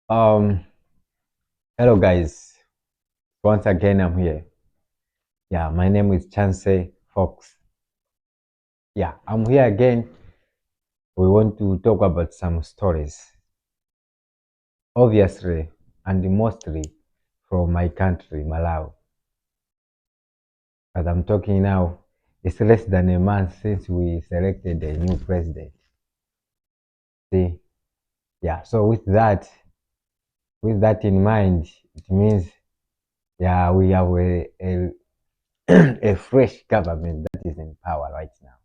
Um, Hello guys. Once again, I'm here. Yeah, my name is Chance Fox. Yeah, I'm here again. We want to talk about some stories, obviously, and mostly from my country, Malawi. As I'm talking now, it's less than a month since we selected a new president. See, yeah. So with that in mind, it means yeah, we have a a fresh government that is in power right now.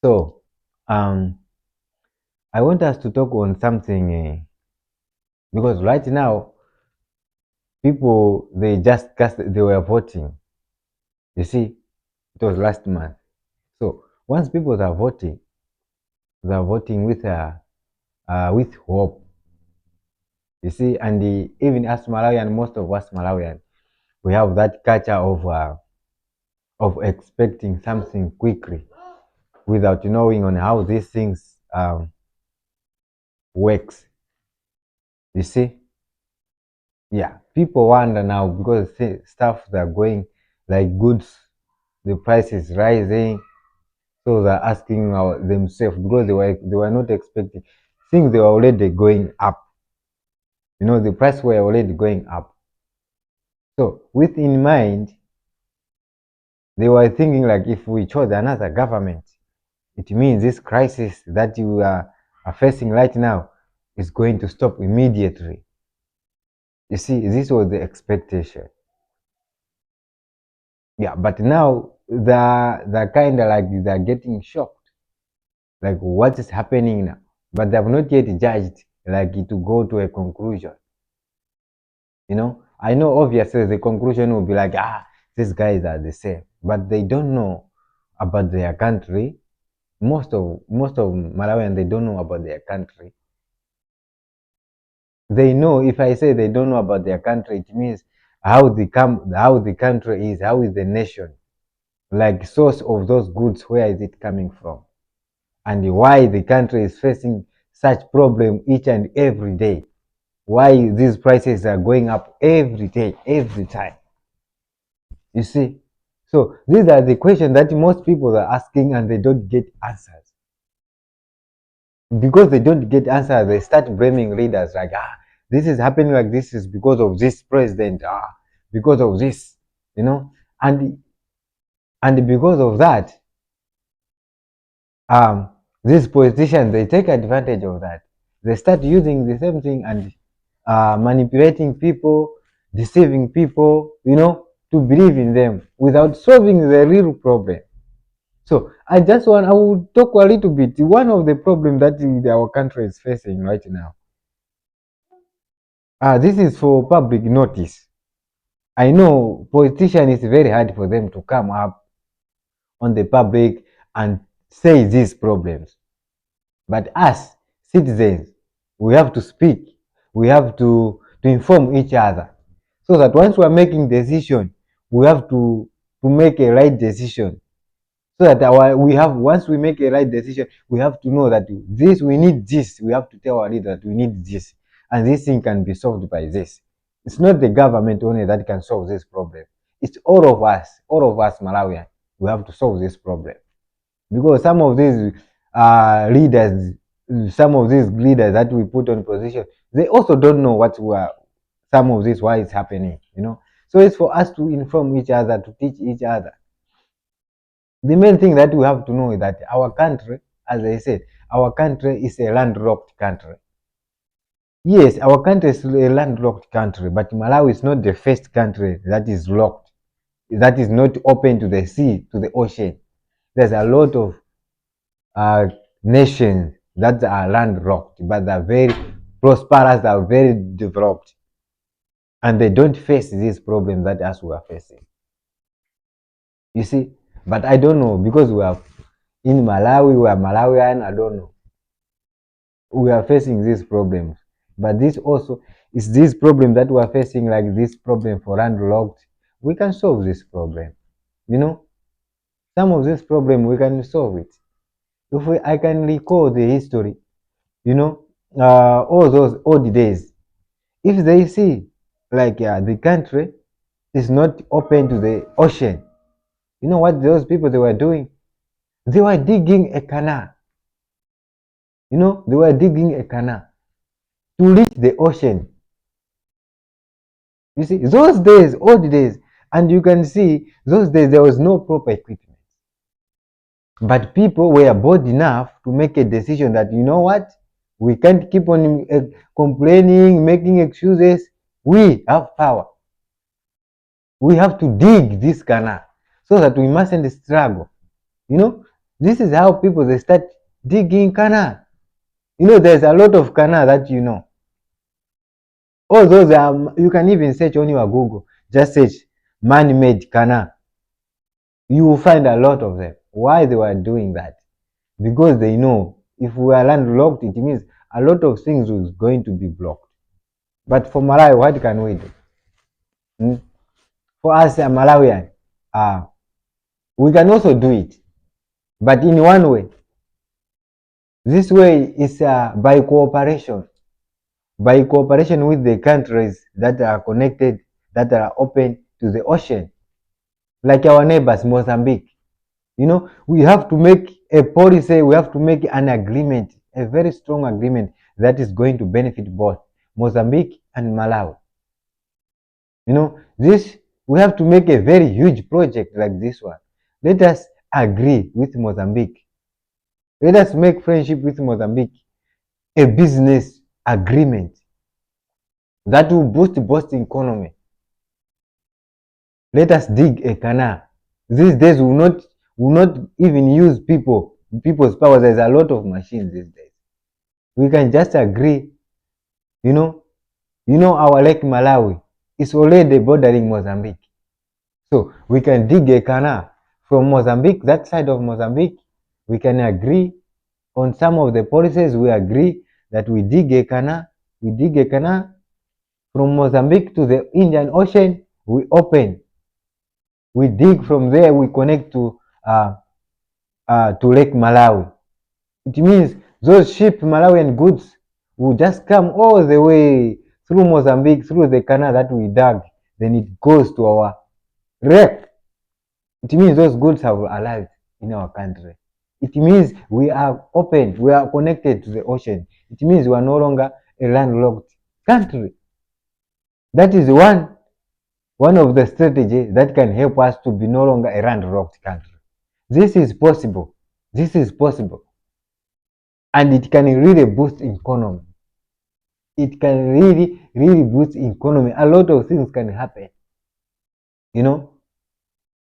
So, I want us to talk on something because right now people they were voting. You see, it was last month. So once people are voting, they are voting with hope. You see, and even us Malawian, most of us Malawian, we have that culture of expecting something quickly without knowing on how these things works. You see, yeah, people wonder now because stuff are going like goods, the price is rising, so they're asking themselves because they were not expecting things, they were already going up. The price were already going up. So with in mind, they were thinking like if we chose another government, it means this crisis that you are facing right now is going to stop immediately. You see, this was the expectation. Yeah, but now they're kind of like they're getting shocked, like what is happening now, but they have not yet judged like to go to a conclusion. I know obviously the conclusion will be like, these guys are the same, but they don't know about their country. Most of Malawian, they don't know about their country. They know, if I say they don't know about their country, it means how the country is, how is the nation, like source of those goods, where is it coming from, and why the country is facing such problem each and every day, why these prices are going up every day, every time. You see, so these are the questions that most people are asking and they don't get answers. Because they don't get answers, they start blaming leaders like, this is happening like this is because of this president, because of this, you know, and because of that, um, these politicians, they take advantage of that. They start using the same thing and manipulating people, deceiving people, to believe in them without solving the real problem. So I will talk a little bit. One of the problems that our country is facing right now. This is for public notice. I know politicians, it's very hard for them to come up on the public and say these problems. But us citizens, we have to speak. We have to inform each other so that once we are making decision, we have to make a right decision. So that once we make a right decision, we have to know that this we need this. We have to tell our leader that we need this, and this thing can be solved by this. It's not the government only that can solve this problem. It's all of us Malawian. We have to solve this problem because some of these leaders that we put on position, they also don't know some of this why it's happening. So it's for us to inform each other, to teach each other. The main thing that we have to know is that our country, as I said, our country is a landlocked country. Yes, our country is a landlocked country, but Malawi is not the first country that is locked, that is not open to the sea, to the ocean. There's a lot of uh, nations that are landlocked, but they're very prosperous, they're very developed, and they don't face these problems that us we are facing. You see, but I don't know because we are in Malawi, we are Malawian, I don't know. We are facing these problems, but this also is this problem that we are facing, like this problem for landlocked. We can solve this problem. You know, some of this problem we can solve it. I can recall the history. You know, all those old days, if they see like the country is not open to the ocean, you know what those people they were doing? They were digging a canal. You know, they were digging a canal to reach the ocean. You see, those days, old days, and you can see those days there was no proper equipment. But people were bold enough to make a decision that, you know what, we can't keep on complaining, making excuses. We have power. We have to dig this canal so that we mustn't struggle. You know, this is how people they start digging canal. You know, there's a lot of canal that you know. All those you can even search on your Google. Just search man-made canal. You will find a lot of them. Why they were doing that? Because they know if we are landlocked, it means a lot of things is going to be blocked. But for Malawi, what can we do? Hmm? For us, Malawian, we can also do it, but in one way. This way is by cooperation with the countries that are connected, that are open to the ocean, like our neighbors, Mozambique. You know, we have to make a policy, we have to make an agreement, a very strong agreement that is going to benefit both Mozambique and Malawi. You know, this we have to make a very huge project like this one. Let us agree with Mozambique. Let us make friendship with Mozambique, a business agreement that will boost both economy. Let us dig a canal. These days will not even use people's power. There's a lot of machines these days. We can just agree, you know, our Lake Malawi is already bordering Mozambique. So we can dig a canal from Mozambique, that side of Mozambique. We can agree on some of the policies. We agree that we dig a canal. We dig a canal from Mozambique to the Indian Ocean. We open. We dig from there. We connect to Lake Malawi. It means those ship Malawian goods will just come all the way through Mozambique, through the canal that we dug. Then it goes to our lake. It means those goods have arrived in our country. It means we are open, we are connected to the ocean. It means we are no longer a landlocked country. That is one of the strategies that can help us to be no longer a landlocked country. This is possible. This is possible. And it can really boost economy. It can really boost economy. A lot of things can happen. You know,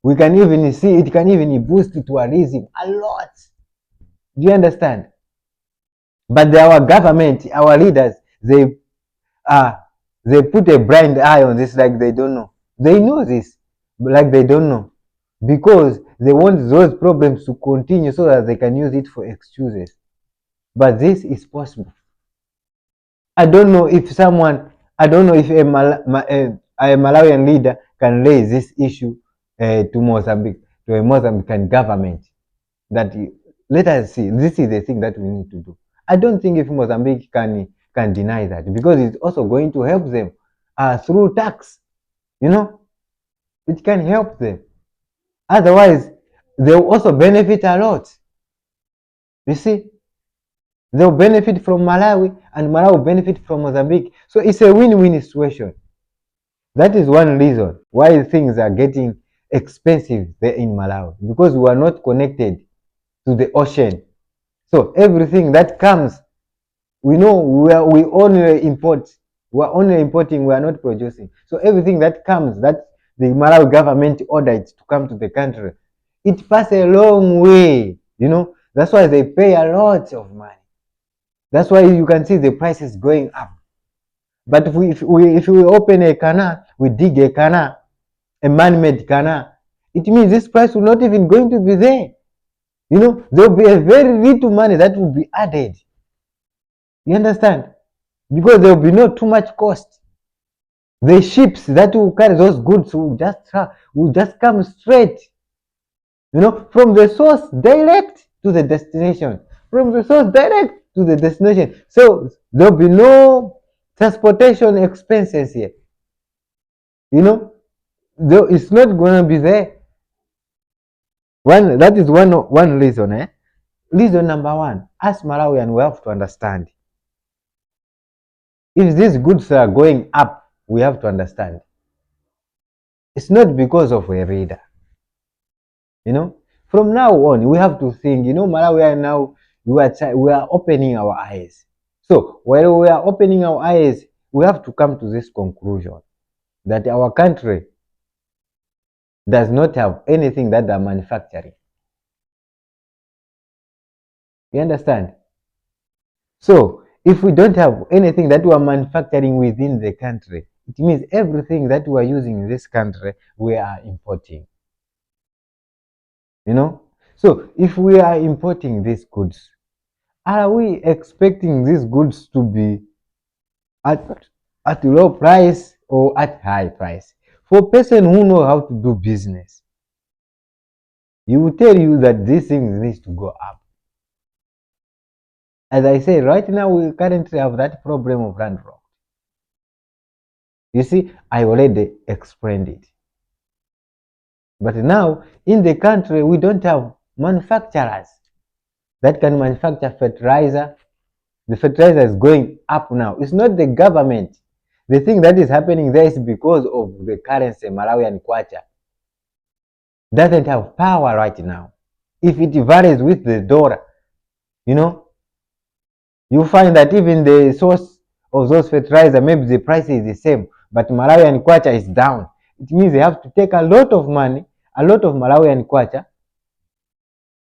we can even see it can even boost tourism a lot. Do you understand? But our government, our leaders, uh they put a blind eye on this like they don't know. They know this, but like they don't know. Because they want those problems to continue so that they can use it for excuses. But this is possible. I don't know if a Malawian leader can raise this issue to Mozambique, to a Mozambican government. That let us see. This is the thing that we need to do. I don't think if Mozambique can deny that, because it's also going to help them through tax. You know, it can help them. Otherwise, they'll also benefit a lot. You see, they'll benefit from Malawi, and Malawi will benefit from Mozambique. So it's a win-win situation. That is one reason why things are getting expensive there in Malawi, because we are not connected to the ocean. So everything that comes, we know we only import. We are only importing. We are not producing. So everything that comes, that the Malawi government ordered to come to the country, it passes a long way. You know, that's why they pay a lot of money. That's why you can see the prices going up. But if we open a canal, we dig a canal, a man-made canal, it means this price will not even going to be there. You know, there will be a very little money that will be added. You understand? Because there will be not too much cost. The ships that will carry those goods will just come straight, you know, from the source direct to the destination, from the source direct to the destination. So there'll be no transportation expenses here. You know, though it's not going to be there. That is one reason. Reason number one, as Malawian, we have to understand if these goods are going up, we have to understand it's not because of a reader. You know, from now on, we have to think. You know, Malawian now we are opening our eyes. So while we are opening our eyes, we have to come to this conclusion that our country does not have anything that they are manufacturing. You understand? So if we don't have anything that we are manufacturing within the country, it means everything that we are using in this country, we are importing. You know? So if we are importing these goods, are we expecting these goods to be at low price or at high price? For a person who know how to do business, he will tell you that these things need to go up. As I say, right now we currently have that problem of land rot. You see, I already explained it. But now in the country we don't have manufacturers that can manufacture fertilizer. The fertilizer is going up now. It's not the government. The thing that is happening there is because of the currency, Malawian kwacha doesn't have power right now. If it varies with the dollar, you know, you find that even the source of those fertilizer, maybe the price is the same, but Malawian kwacha is down. It means they have to take a lot of money, a lot of Malawian kwacha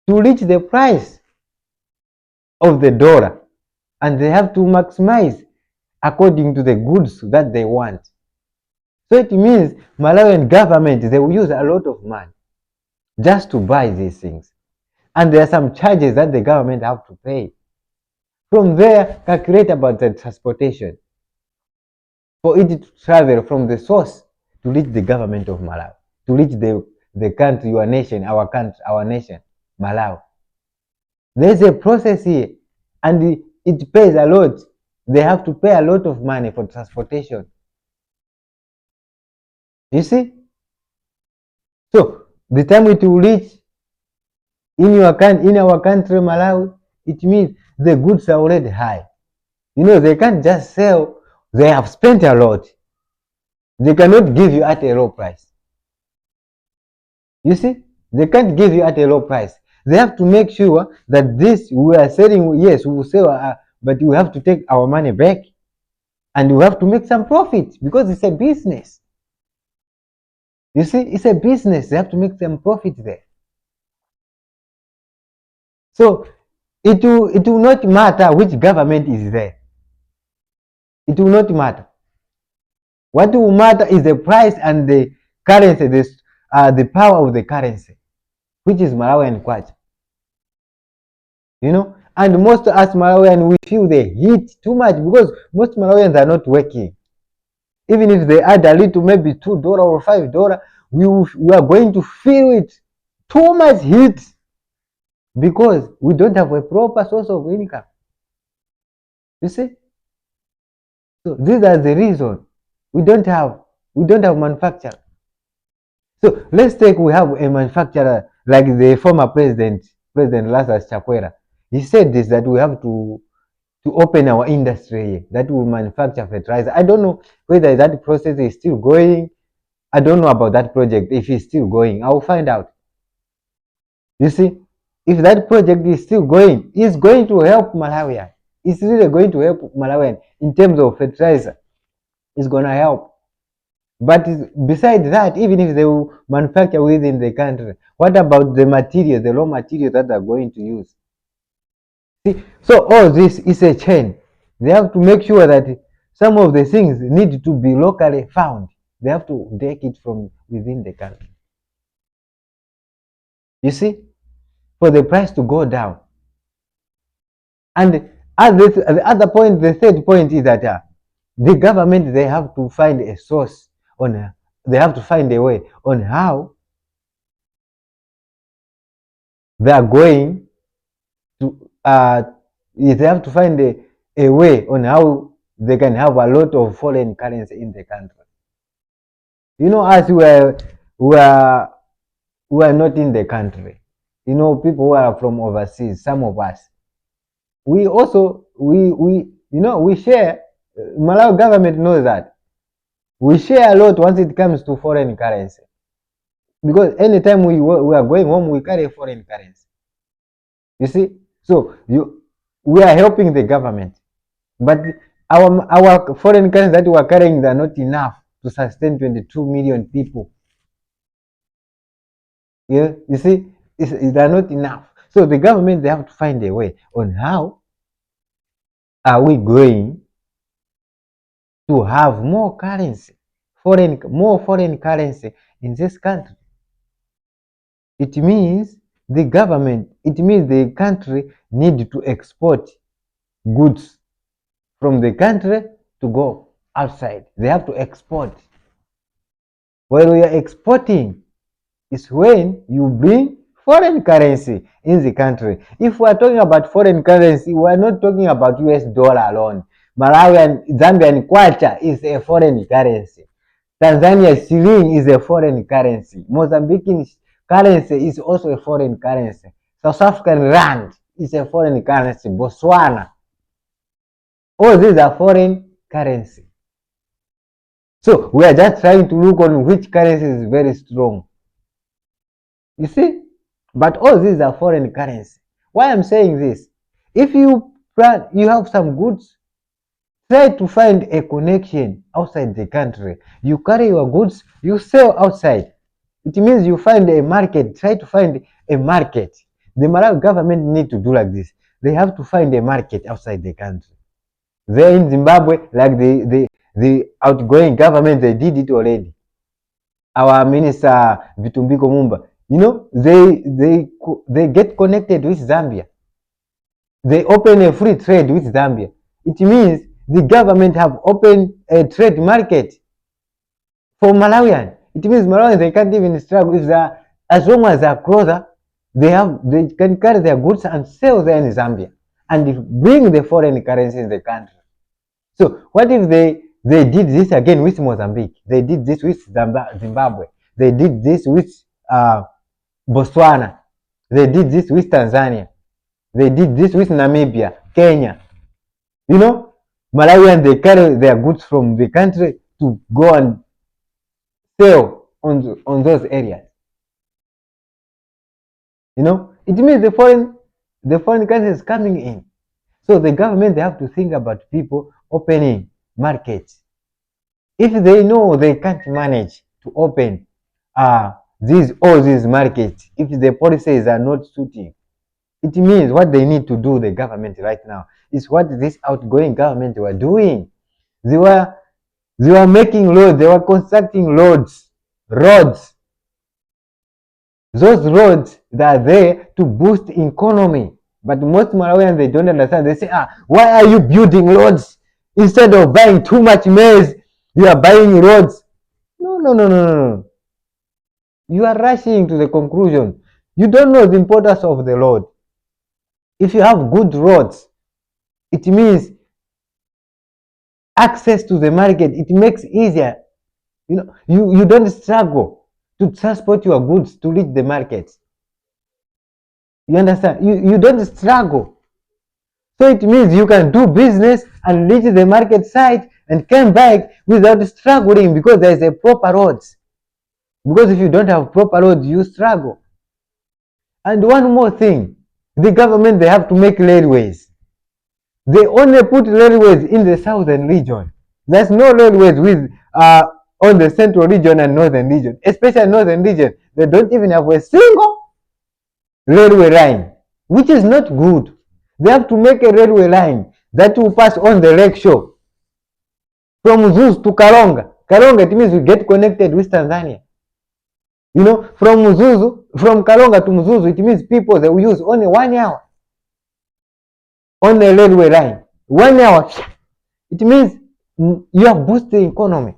to reach the price of the dollar, and they have to maximize according to the goods that they want. So it means Malawian government, they will use a lot of money just to buy these things. And there are some charges that the government have to pay. From there, calculate about the transportation for it to travel from the source to reach the government of Malawi, to reach the country, your nation, our nation, Malawi. There's a process here, and it pays a lot. They have to pay a lot of money for transportation. You see? So the time it will reach in our country, Malawi, it means the goods are already high. You know, they can't just sell. They have spent a lot. They cannot give you at a low price. You see, they can't give you at a low price. They have to make sure that this we are selling. Yes, we will sell, but we have to take our money back, and we have to make some profit because it's a business. You see, it's a business. They have to make some profit there. So it will not matter which government is there. It will not matter. What will matter is the price and the currency, the power of the currency, which is Malawian kwacha. You know, and most of us Malawian, we feel the heat too much because most Malawians are not working. Even if they add a little, maybe $2 or $5, we are going to feel it too much heat because we don't have a proper source of income. You see? So these are the reason we don't have manufacturer. So let's take we have a manufacturer like the former President Lazarus Chakwera. He said this that we have to open our industry here, that will manufacture fertilizer. I don't know whether that process is still going. I don't know about that project if it's still going. I will find out. You see, if that project is still going, it's going to help Malawian. It's really going to help Malawian in terms of fertilizer. It's going to help. But besides that, even if they will manufacture within the country, what about the material, the raw material that they're going to use? See, so all this is a chain. They have to make sure that some of the things need to be locally found. They have to take it from within the country. You see, for the price to go down. And at the other point, the third point is that the government, they have to find a source on, they have to find a way on how they are going to They have to find a way on how they can have a lot of foreign currency in the country. As we are not in the country. People who are from overseas, some of us, we also we share. Malawi government knows that we share a lot once it comes to foreign currency, because anytime we are going home, we carry foreign currency. You see, so we are helping the government, but our foreign currency that we are carrying, they are not enough to sustain 22 million people. Yeah, you see, they are not enough. So the government, they have to find a way on how are we going to have more currency, more foreign currency in this country. It means the country need to export goods from the country to go outside. They have to export. While we are exporting, is when you bring foreign currency in the country. If we are talking about foreign currency, we are not talking about US dollar alone. Malawian, Zambian kwacha is a foreign currency. Tanzania shilling is a foreign currency. Mozambican currency is also a foreign currency. South African rand is a foreign currency. Botswana. All these are foreign currency. So we are just trying to look on which currency is very strong. You see? But all these are foreign currency. Why I'm saying this? If you have some goods, try to find a connection outside the country. You carry your goods, you sell outside. It means you find a market. Try to find a market. The Malawi government need to do like this. They have to find a market outside the country. There in Zimbabwe, like the outgoing government, they did it already. Our minister Vitumbiko Mumba, they get connected with Zambia. They open a free trade with Zambia. It means the government have opened a trade market for Malawian. It means Malawians, they can't even struggle if as long as they're closer, they can carry their goods and sell there in Zambia and bring the foreign currency in the country. So what if they did this again with Mozambique? They did this with Zimbabwe. They did this with Botswana. They did this with Tanzania. They did this with Namibia, Kenya. Malawians, they carry their goods from the country to go and sell on those areas. It means the foreign currency is coming in. So the government, they have to think about people opening markets. If they know they can't manage to open all these markets, if the policies are not suiting, it means what they need to do, the government right now, is what this outgoing government were doing. They were making roads, they were constructing roads. Those roads that are there to boost economy. But most Malawians, they don't understand. They say, why are you building roads? Instead of buying too much maize, you are buying roads. No. You are rushing to the conclusion. You don't know the importance of the road. If you have good roads, it means access to the market. It makes easier. You don't struggle to transport your goods to reach the market. You understand? You don't struggle. So it means you can do business and reach the market site and come back without struggling because there is a proper road. Because if you don't have proper road, you struggle. And one more thing, the government, they have to make railways. They only put railways in the southern region. There's no railways on the central region and northern region, especially northern region. They don't even have a single railway line, which is not good. They have to make a railway line that will pass on the lake shore from Zuz to Karonga. Karonga, it means we get connected with Tanzania. From Karonga to Mzuzu, it means people, they will use only 1 hour on the railway line. 1 hour. It means you have boosted the economy.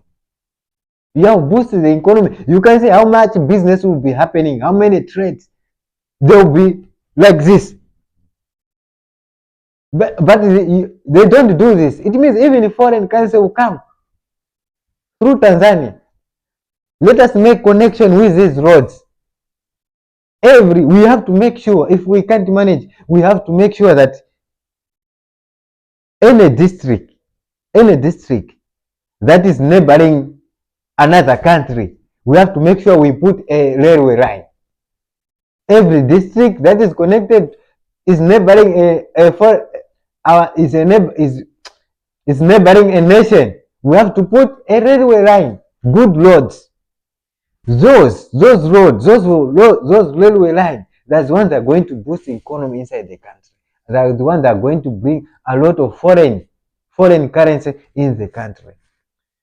You can see how much business will be happening, how many trades. They will be like this. But they don't do this. It means even foreign currency will come through Tanzania. Let us make connection with these roads. We have to make sure, if we can't manage, we have to make sure that any district, any district that is neighboring another country, we have to make sure we put a railway line. Every district that is connected is neighboring is neighboring a nation. We have to put a railway line, good roads. Those roads, those railway lines, that's the ones that are going to boost the economy inside the country. They're the ones that are going to bring a lot of foreign currency in the country.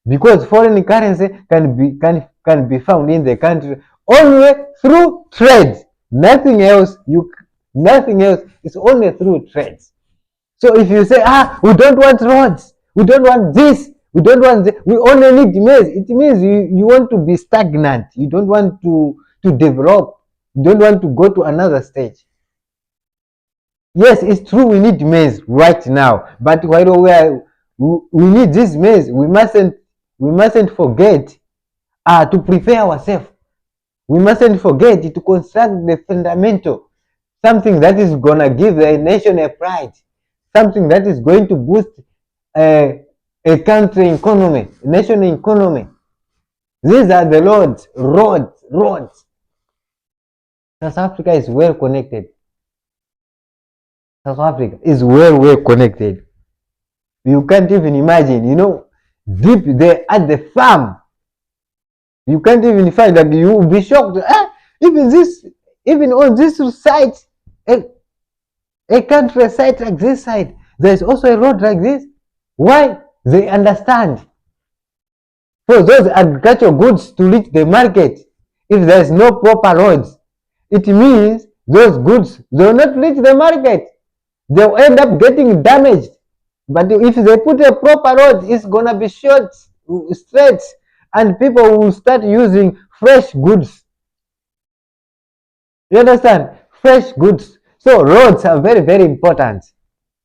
Because foreign currency can be found in the country only through trade. Nothing else. Nothing else. It's only through trades. So if you say, we don't want roads, we don't want this, we don't want this, we only need maize, it means you want to be stagnant. You don't want to develop. You don't want to go to another stage. Yes, it's true we need maize right now, but while we need this maize, we mustn't forget to prepare ourselves. We mustn't forget to construct the fundamental, something that is gonna give the nation a pride, something that is going to boost a country economy, a nation economy. These are the roads. South Africa is well connected. South Africa is well connected. You can't even imagine, deep there at the farm. You can't even find that. You will be shocked. Even on this site, a country site like this side, there is also a road like this. Why? They understand. For those agricultural goods to reach the market, if there is no proper roads, it means those goods will not reach the market. They will end up getting damaged. But if they put a proper road, it's gonna be short, straight, and people will start using fresh goods. You understand? Fresh goods. So roads are very important.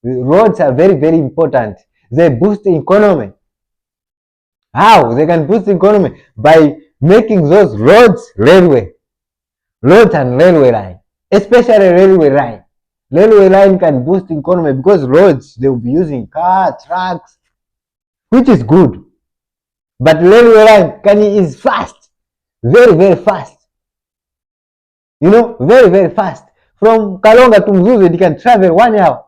Roads are very important. They boost the economy. How? They can boost the economy by making those roads and railway line, especially railway line. Railway line can boost the economy because roads, they will be using car, trucks, which is good. But railway line is fast, very fast. Very fast. From Kalonga to Mzuzu, it can travel 1 hour.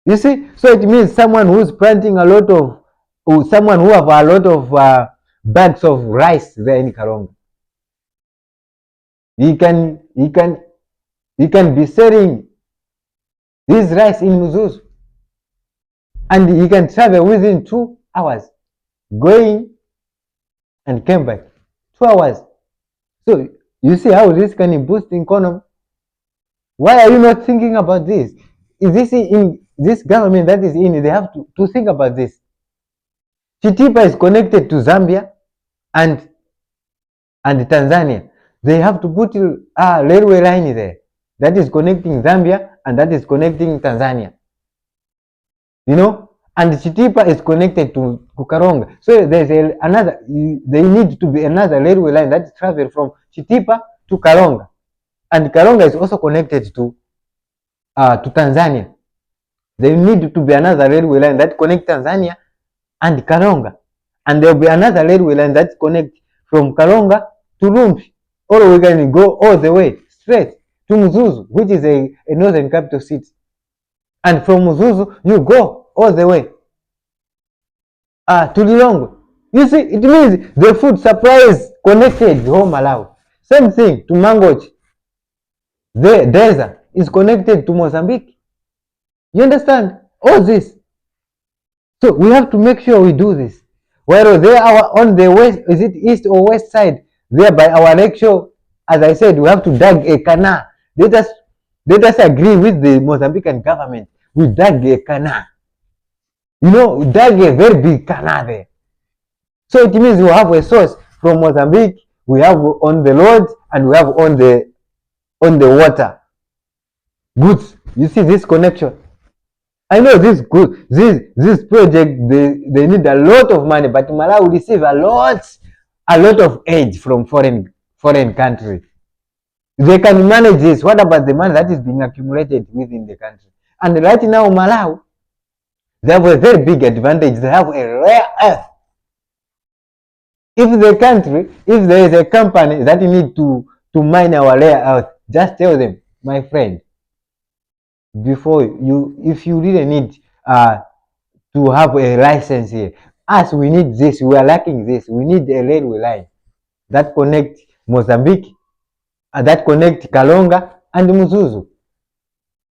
You see, so it means someone who's planting someone who have a lot of bags of rice there in Kalonga, he can be selling this rice in Mzuzu, and he can travel within 2 hours, going and came back. 2 hours. So you see how this can boost the economy. Why are you not thinking about this? Is this in this government that is in? They have to think about this. Chitipa is connected to Zambia and Tanzania. They have to put a railway line there that is connecting Zambia and that is connecting Tanzania. And Chitipa is connected to Karonga. So there's they need to be another railway line that travels from Chitipa to Karonga. And Karonga is also connected to Tanzania. There need to be another railway line that connects Tanzania and Karonga. And there will be another railway line that connects from Karonga to Lumpi. Or we can go all the way straight to Mzuzu, which is a northern capital city. And from Mzuzu, you go all the way to Lilongwe. You see, it means the food supply is connected to home Malawi. Same thing to Mangochi. The desert is connected to Mozambique. You understand? All this. So we have to make sure we do this. While they are on the west, is it east or west side? There by our lecture, as I said, we have to dig a canal. Let us agree with the Mozambican government. We dug a canal. We dug a very big canal there. So it means we have a source from Mozambique, we have on the road, and we have on the water. Goods. You see this connection? I know this good this project they need a lot of money, but Malawi will receive a lot of aid from foreign countries. They can manage this. What about the money that is being accumulated within the country? And right now, Malawi, they have a very big advantage. They have a rare earth. If there is a company that need to mine our rare earth, just tell them, my friend, before you, if you really need to have a license here, us, we need this, we are lacking this, we need a railway line that connect Mozambique, that connect Kalonga and Muzuzu.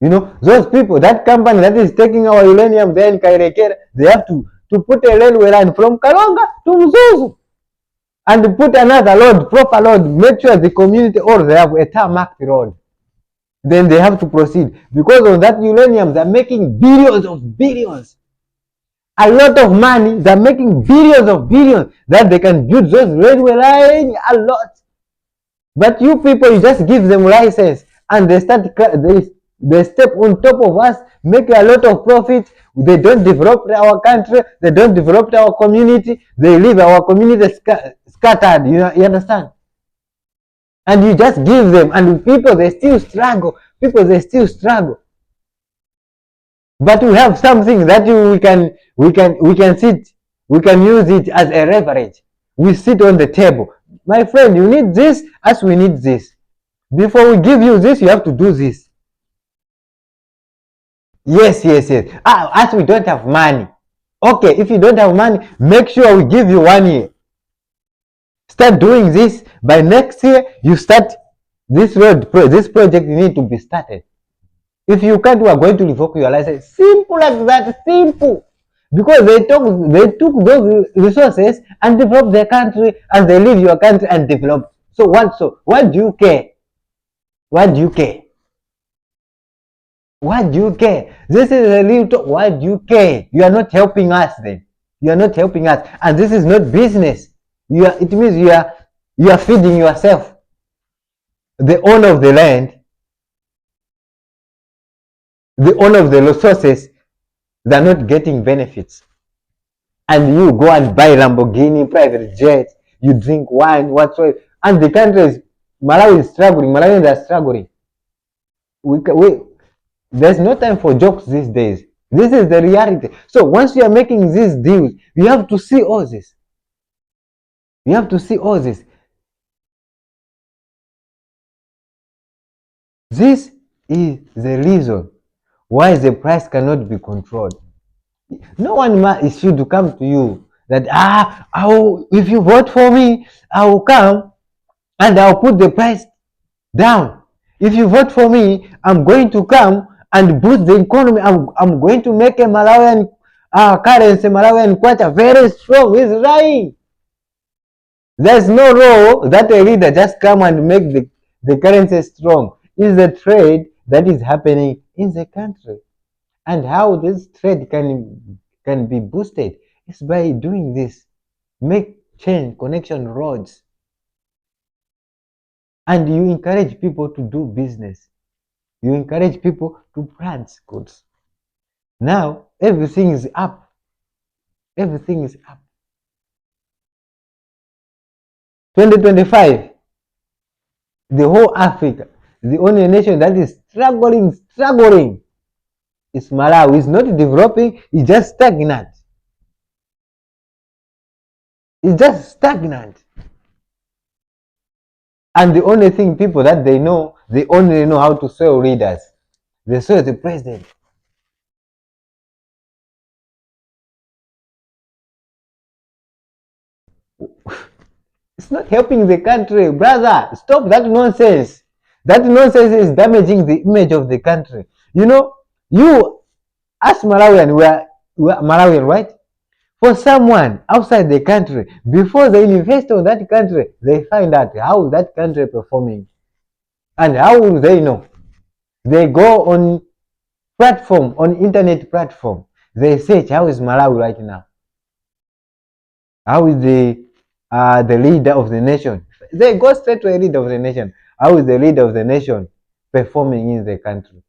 You know, those people, that company that is taking our uranium there in Kairekera, they have to put a railway line from Kalonga to Muzuzu and put another road, proper road, make sure the community, or they have a tarmac road. Then they have to proceed. Because on that uranium, they're making billions of billions. A lot of money, they're making billions of billions that they can build those railway lines a lot. But you people, you just give them license and they step on top of us, make a lot of profit. They don't develop our country, they don't develop our community, they leave our community scattered, you understand? And you just give them, and people, they still struggle. But we have something that we can use it as a leverage. We sit on the table. My friend, you need this as we need this. Before we give you this, you have to do this. Yes. As we don't have money. Okay, if you don't have money, make sure we give you 1 year. Start doing this. By next year, you start this project need to be started. If you can't, we are going to revoke your license. Simple like that, simple. Because they took those resources and developed their country, and they leave your country and develop. So what do you care? What do you care? What do you care? This is a little. What do you care? You are not helping us then. You are not helping us, and this is not business. It means you are feeding yourself. The owner of the land, the owner of the resources, they're not getting benefits. And you go and buy Lamborghini, private jet, you drink wine, whatsoever. And the country is, Malawi is struggling, Malawians are struggling. There's no time for jokes these days. This is the reality. So once you are making these deals, you have to see all this. You have to see all this. This is the reason why the price cannot be controlled. No one should come to you that if you vote for me, I will come and I'll put the price down. If you vote for me, I'm going to come and boost the economy. I'm going to make a Malawian currency, Malawian kwacha very strong. He's lying. There's no law that a leader just come and make the currency strong. It's the trade that is happening in the country. And how this trade can be boosted is by doing this. Make change, connection roads. And you encourage people to do business. You encourage people to plant goods. Now, everything is up. Everything is up. 2025, the whole Africa, the only nation that is struggling is Malawi. It's not developing, it's just stagnant. It's just stagnant. And the only thing people that they only know how to sell leaders. They sell the president. It's not helping the country, brother. Stop that nonsense. That nonsense is damaging the image of the country. You know, you as Malawian, we are Malawian, right? For someone outside the country, before they invest on that country, they find out how that country is performing. And how will they know? They go on internet platform. They search, how is Malawi right now? How is the leader of the nation? They go straight to a leader of the nation. How is the leader of the nation performing in the country?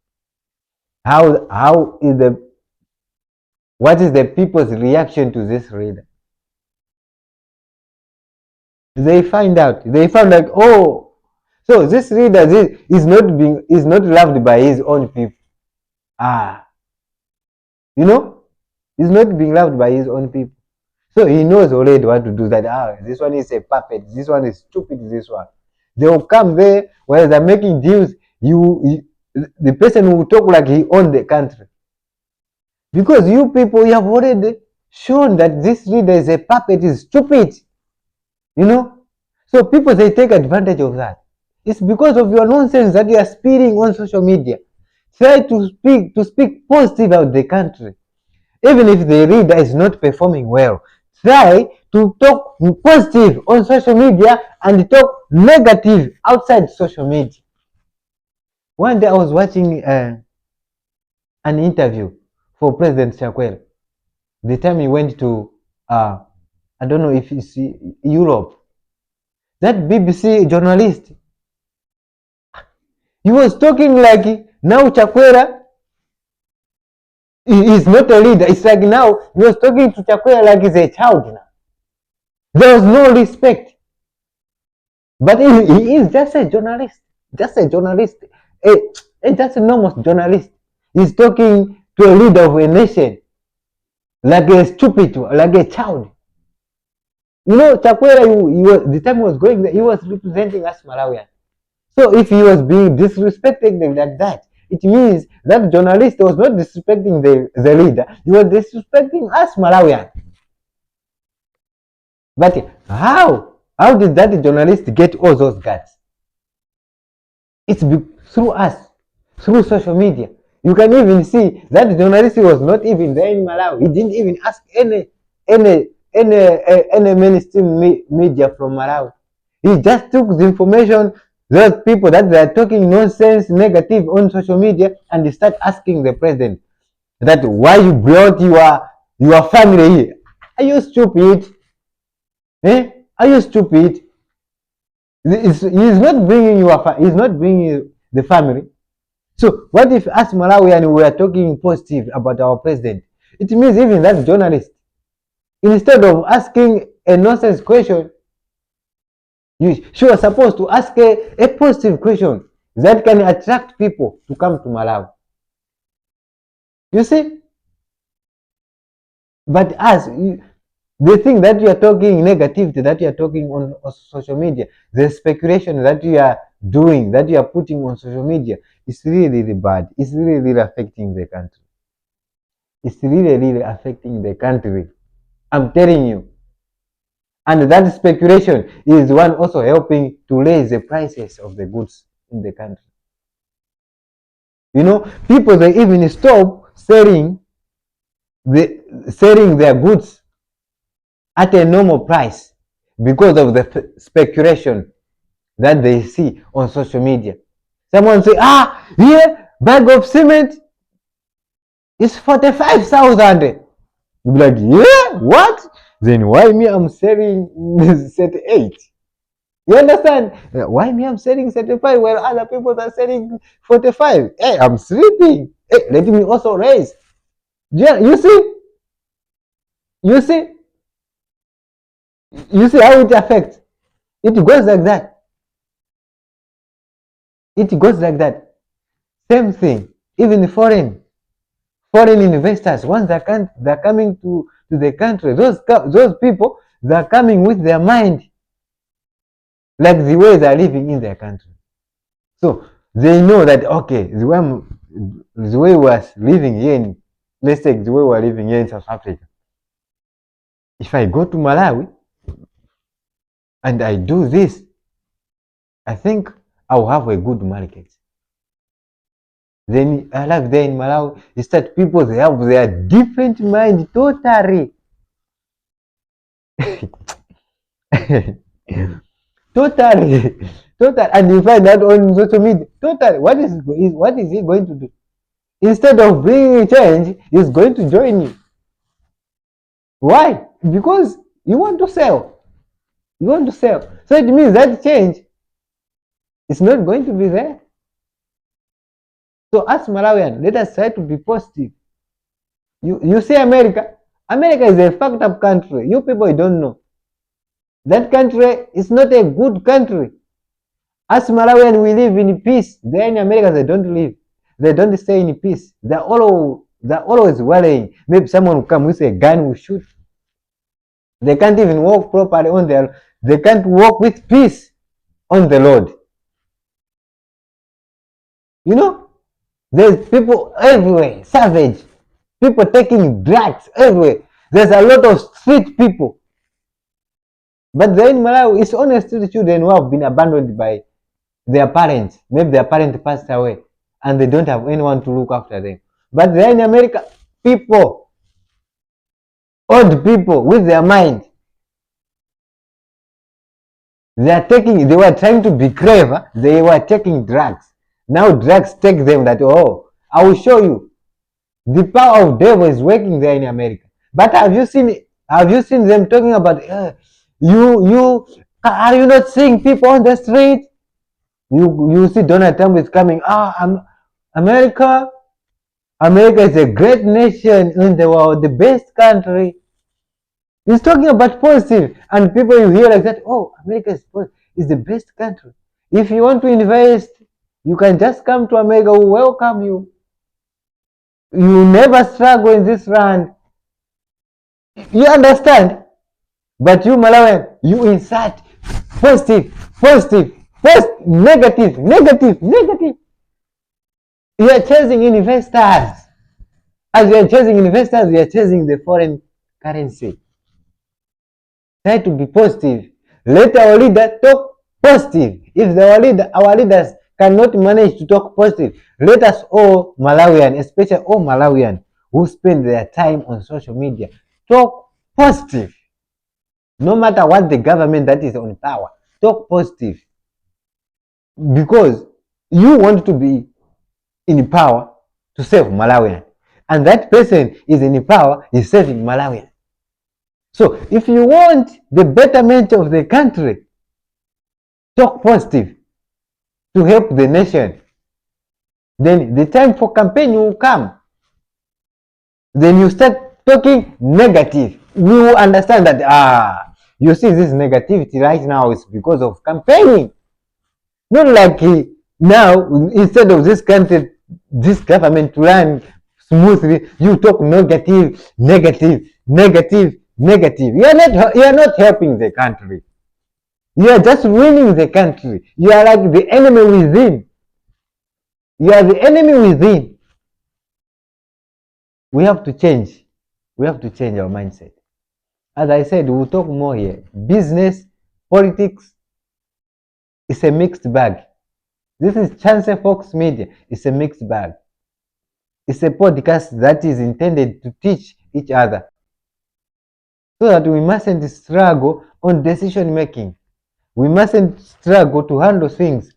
How is the What is the people's reaction to this reader? They find out. They found out, oh, so this reader is not loved by his own people. Ah, you know, he's not being loved by his own people. So he knows already what to do. That this one is a puppet. This one is stupid. This one. They will come there while they're making deals. The person will talk like he owned the country. Because you people, you have already shown that this leader is a puppet, is stupid. You know? So people, they take advantage of that. It's because of your nonsense that you are spitting on social media. Try to speak positive about the country. Even if the reader is not performing well, try to talk positive on social media and talk negative outside social media. One day I was watching an interview for President Chakwera. The time he went to, I don't know if it's Europe. That BBC journalist, he was talking like now Chakwera is not a leader. It's like now he was talking to Chakwera like he's a child now. There was no respect. But he is just a journalist. Just a journalist. Just a normal journalist. He's talking to a leader of a nation like a stupid, like a child. You know, Chakwera, the time he was going there, he was representing us Malawian. So if he was being disrespecting them like that, it means that journalist was not disrespecting the leader, he was disrespecting us Malawian. But how did that journalist get all those guts? It's through us, through social media. You can even see that journalist was not even there in Malawi. He didn't even ask any mainstream media from Malawi. He just took the information, those people that they are talking nonsense, negative on social media, and he start asking the president that why you brought your family here. Are you stupid? Eh? Are you stupid? He's not bringing he's not bringing the family. So what if as Malawian we are talking positive about our president? It means even that journalist, instead of asking a nonsense question, she was supposed to ask a positive question that can attract people to come to Malawi. You see? But as the thing that you are talking negativity, that you are talking on social media, the speculation that you are doing, that you are putting on social media, is really, really bad. It's really, really affecting the country. It's really, really affecting the country. I'm telling you. And that speculation is one also helping to raise the prices of the goods in the country. You know, people, they even stop selling their goods at a normal price because of the speculation that they see on social media. Someone say, here, bag of cement is 45,000. You be like, yeah, what? Then why me I'm selling 38? You understand? Why me I'm selling 35 while other people are selling 45? Hey, I'm sleeping. Hey, let me also raise. Yeah, you see? You see? You see how it affects? It goes like that. It goes like that. Same thing. Even foreign investors, once they're coming to the country, those people, they're coming with their mind like the way they're living in their country. So they know that, okay, the way we're living here in, let's take the way we're living here in South Africa. If I go to Malawi and I do this, I think I'll have a good market. Then I like there in Malawi, it's that people, they have their different mind totally. Totally. Total. And you find that on social media. Totally. What is he going to do? Instead of bringing change, he's going to join you. Why? Because you want to sell. You want to sell. So it means that change is not going to be there. So as Malawian, let us try to be positive. You see America? America is a fucked up country. You people don't know. That country is not a good country. As Malawian, we live in peace. There in America, they don't live. They don't stay in peace. They're always worrying. Maybe someone will come with a gun, will shoot. They can't even walk properly on their. They can't walk with peace on the road. You know, there's people everywhere, savage. People taking drugs everywhere. There's a lot of street people. But then in Malawi, it's only street children who have been abandoned by their parents. Maybe their parent passed away and they don't have anyone to look after them. But there in America, people, old people with their mind, they were trying to be clever, they were taking drugs. Now drugs take them that, oh, I will show you. The power of devil is working there in America. But have you seen them talking about are you not seeing people on the street? You see Donald Trump is coming. America America is a great nation in the world, the best country. He's talking about positive, and people you hear like that, oh, America is the best country. If you want to invest, you can just come to America. We'll welcome you. You never struggle in this land. You understand? But you Malawian, you insert positive, negative, negative, negative. You are chasing investors. As you are chasing investors, you are chasing the foreign currency. Try to be positive. Let our leader talk positive. If our leaders cannot manage to talk positive, let us all Malawian, especially all Malawian who spend their time on social media, talk positive. No matter what the government that is on power, talk positive. Because you want to be in power to save Malawian. And that person is in power, is saving Malawian. So if you want the betterment of the country, talk positive to help the nation. Then the time for campaign will come. Then you start talking negative. We will understand that, you see this negativity right now is because of campaigning. Not like now, instead of this country, this government to run smoothly, you talk negative, negative, negative, negative. You are not helping the country. You are just ruining the country. You are like the enemy within. You are the enemy within. We have to change. We have to change our mindset. As I said, we'll talk more here. Business, politics, it's a mixed bag. This is Chance Fox Media. It's a mixed bag. It's a podcast that is intended to teach each other so that we mustn't struggle on decision making. We mustn't struggle to handle things.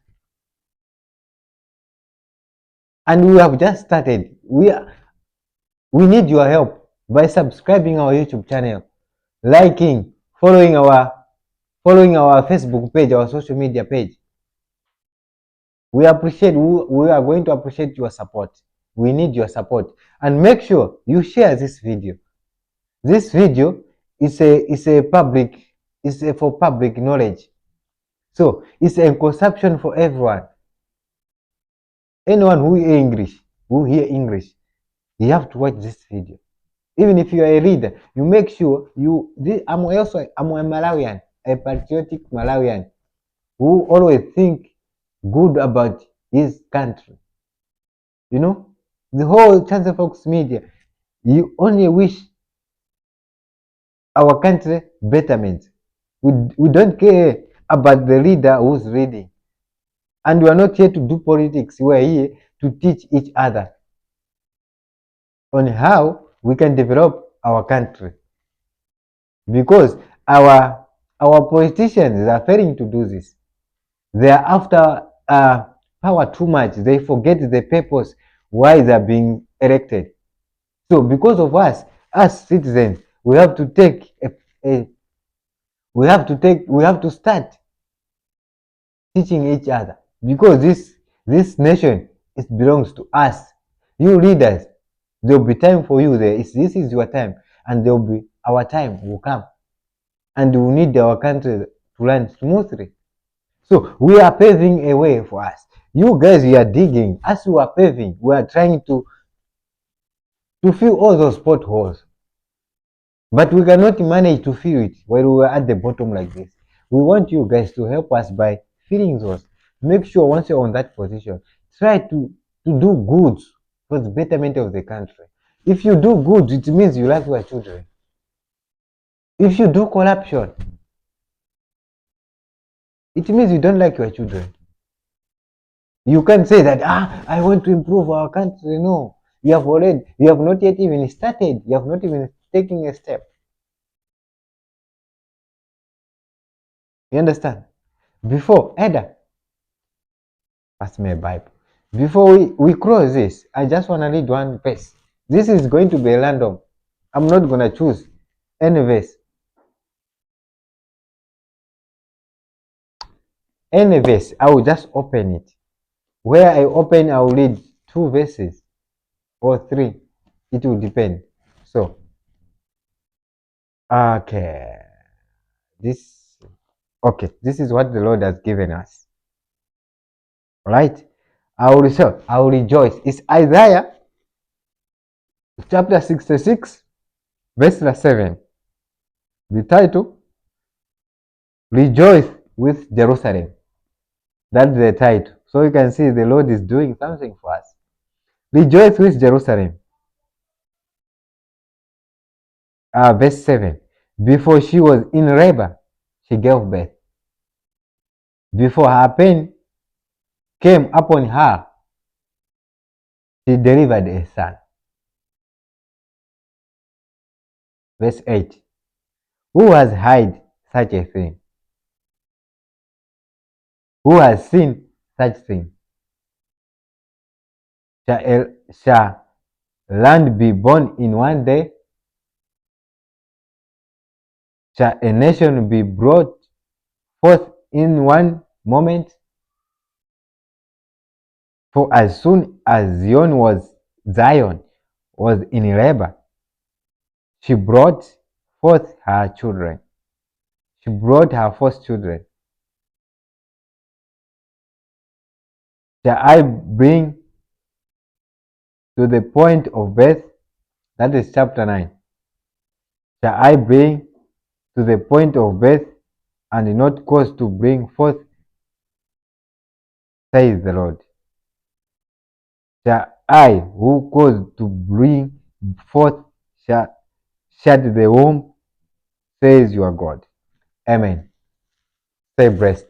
And we have just started. We need your help by subscribing our YouTube channel, liking, following our Facebook page, our social media page. We are going to appreciate your support. We need your support. And make sure you share this video. This video is for public knowledge. So it's a consumption for everyone. Anyone who hear English, you have to watch this video. Even if you are a reader, you make sure I'm a Malawian, a patriotic Malawian who always think good about his country. You know, the whole Chance Fox Media, you only wish our country betterment. We don't care about the leader who's reading. And we are not here to do politics. We are here to teach each other on how we can develop our country. Because our politicians are failing to do this. They are after power too much. They forget the purpose why they are being elected. So because of us, as citizens, we have to start teaching each other, because this nation, it belongs to us. You leaders, There will be time for you there. This is your time, and there will be our time will come, and we need our country to run smoothly. So we are paving a way for us. You guys, you are digging. As we are paving, we are trying to fill all those potholes. But we cannot manage to fill it while we are at the bottom like this. We want you guys to help us by filling those. Make sure once you're on that position, try to do good for the betterment of the country. If you do good, it means you love your children. If you do corruption, it means you don't like your children. You can't say that, I want to improve our country. No, you have not yet even started. You have not even taken a step. You understand? Before, Ada, pass me a Bible. Before we close this, I just want to read one verse. This is going to be random. I'm not going to choose any verse. Any verse, I will just open it. Where I open, I will read 2 verses or 3. It will depend. So, okay. This, okay. This is what the Lord has given us. All right. I will rejoice. It's Isaiah chapter 66, verse 7. The title, Rejoice with Jerusalem. That's the title. So you can see the Lord is doing something for us. Rejoice with Jerusalem. Verse 7. Before she was in labor, she gave birth. Before her pain came upon her, she delivered a son. Verse 8. Who has hid such a thing? Who has seen such thing? Shall land be born in one day? Shall a nation be brought forth in one moment? For as soon as Zion was in labor, she brought forth her children. She brought her first children. Shall I bring to the point of birth? That is chapter 9. Shall I bring to the point of birth and not cause to bring forth, says the Lord? Shall I, who caused to bring forth, shall shut the womb, says your God? Amen. Stay blessed.